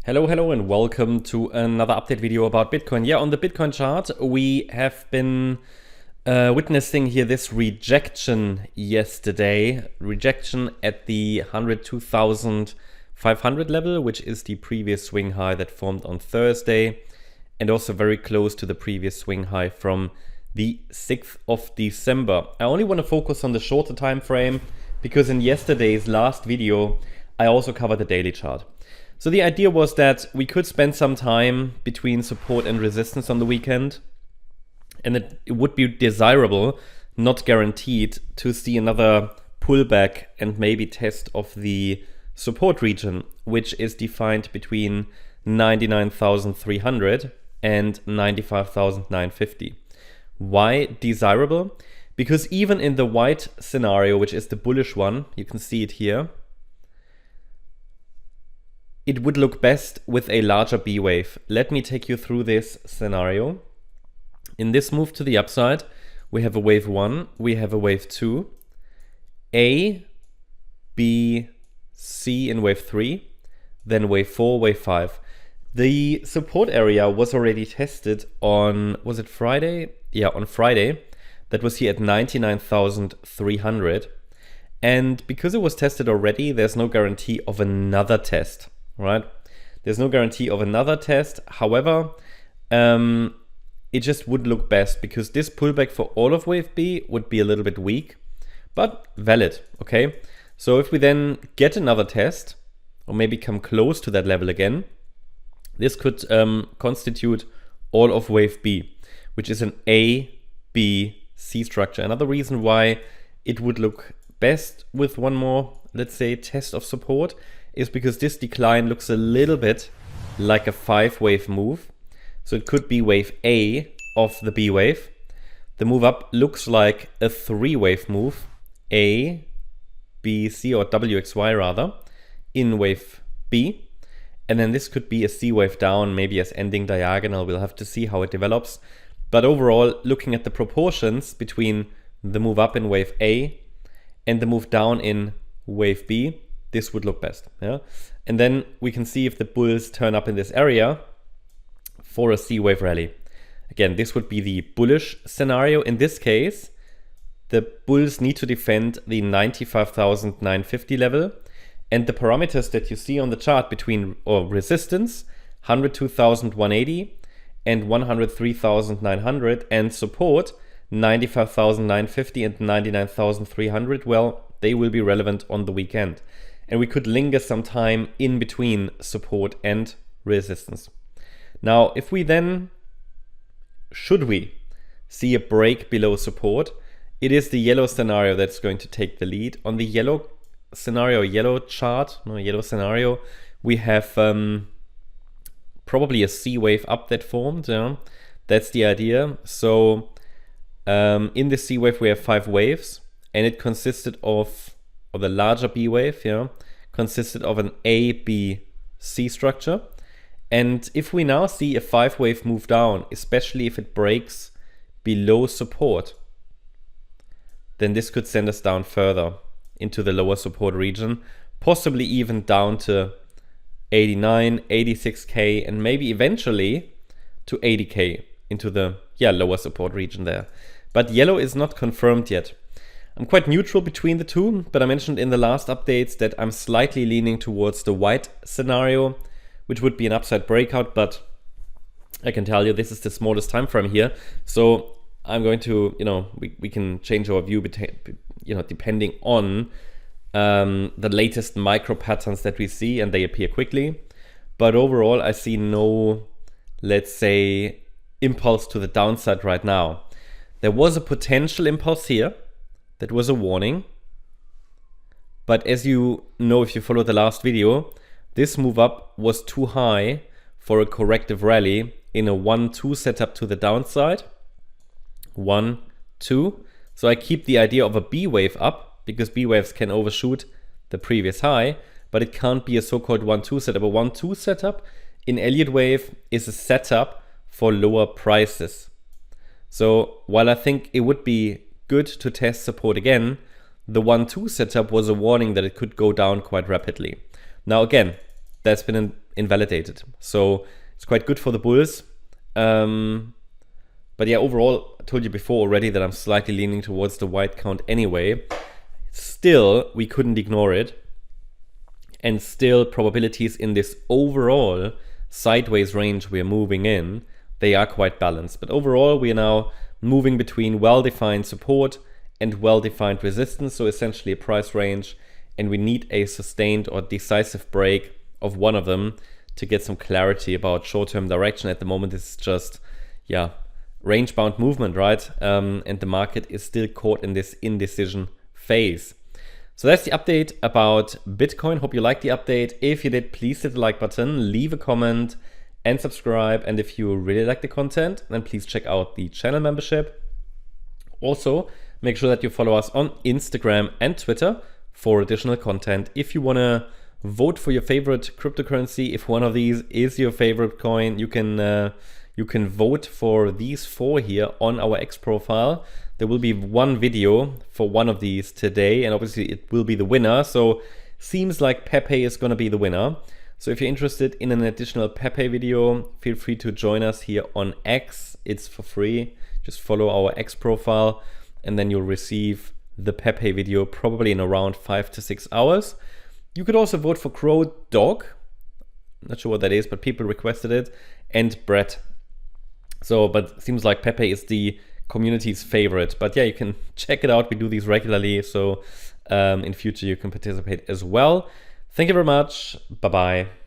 Hello, and welcome to another update video about Bitcoin. Yeah, on the Bitcoin chart, we have been witnessing here this rejection yesterday. Rejection at the 102,500 level, which is the previous swing high that formed on Thursday, and also very close to the previous swing high from the 6th of December. I only want to focus on the shorter time frame because in yesterday's last video, I also covered the daily chart. So the idea was that we could spend some time between support and resistance on the weekend, and it would be desirable, not guaranteed, to see another pullback and maybe test of the support region, which is defined between 99,300 and 95,950. Why desirable? Because even in the white scenario, which is the bullish one, you can see it here, it would look best with a larger B wave. Let me take you through this scenario. In this move to the upside, we have a wave 1, we have a wave 2, A, B, C in wave 3, then wave 4, wave 5. The support area was already tested on, was it Friday? Yeah, on Friday. That was here at 99,300. And because it was tested already, there's no guarantee of another test. Right? There's no guarantee of another test. However, it just would look best because this pullback for all of wave B would be a little bit weak, but valid, okay? So if we then get another test or maybe come close to that level again, this could constitute all of wave B, which is an A, B, C structure. Another reason why it would look best with one more, let's say, test of support is because this decline looks a little bit like a 5-wave move. So it could be wave A of the B wave. The move up looks like a 3-wave move, A, B, C, or WXY rather, in wave B. And then this could be a C wave down, maybe as ending diagonal. We'll have to see how it develops. But overall, looking at the proportions between the move up in wave A and the move down in wave B, this would look best, yeah? And then we can see if the bulls turn up in this area for a C wave rally. Again, this would be the bullish scenario. In this case, the bulls need to defend the 95,950 level, and the parameters that you see on the chart between resistance 102,180 and 103,900 and support 95,950 and 99,300, well, they will be relevant on the weekend. And we could linger some time in between support and resistance. Now, if we then, should we see a break below support, it is the yellow scenario that's going to take the lead. On the yellow scenario, yellow scenario, we have probably a C wave up that formed. Yeah? That's the idea. So in the C wave, we have 5 waves, and it consisted of, or the larger B wave, yeah, consisted of an A, B, C structure. And if we now see a 5-wave move down, especially if it breaks below support, then this could send us down further into the lower support region, possibly even down to 89, 86K, and maybe eventually to 80K into the lower support region there. But yellow is not confirmed yet. I'm quite neutral between the two, but I mentioned in the last updates that I'm slightly leaning towards the white scenario, which would be an upside breakout, but I can tell you this is the smallest time frame here. So I'm going to, we can change our view, depending on the latest micro patterns that we see, and they appear quickly. But overall, I see no, let's say, impulse to the downside right now. There was a potential impulse here. That was a warning. But as you know, if you follow the last video, this move up was too high for a corrective rally in a 1-2 setup to the downside. 1, 2. So I keep the idea of a B wave up because B waves can overshoot the previous high, but it can't be a so-called 1-2 setup. A 1-2 setup in Elliott Wave is a setup for lower prices. So while I think it would be good to test support again, the 1-2 setup was a warning that it could go down quite rapidly. Now again, that's been invalidated. So it's quite good for the bulls. But yeah, overall, I told you before already that I'm slightly leaning towards the white count anyway. Still, we couldn't ignore it. And still, probabilities in this overall sideways range we're moving in, they are quite balanced. But overall, we are now moving between well-defined support and well-defined resistance. So essentially a price range. And we need a sustained or decisive break of one of them to get some clarity about short-term direction. At the moment, it's just, yeah, range-bound movement, right? And the market is still caught in this indecision phase. So that's the update about Bitcoin. Hope you liked the update. If you did, please hit the like button, leave a comment, and subscribe. And if you really like the content, then please check out the channel membership. Also, make sure that you follow us on Instagram and Twitter for additional content. If you want to vote for your favorite cryptocurrency, if one of these is your favorite coin, you can vote for these 4 here on our X profile. There will be one video for one of these today, and obviously it will be the winner. So seems like Pepe is going to be the winner. So if you're interested in an additional Pepe video, feel free to join us here on X. It's for free. Just follow our X profile, and then you'll receive the Pepe video probably in around 5 to 6 hours. You could also vote for Crow Dog. Not sure what that is, but people requested it. And Brett. So, but it seems like Pepe is the community's favorite. But yeah, you can check it out. We do these regularly. So in future, you can participate as well. Thank you very much. Bye-bye.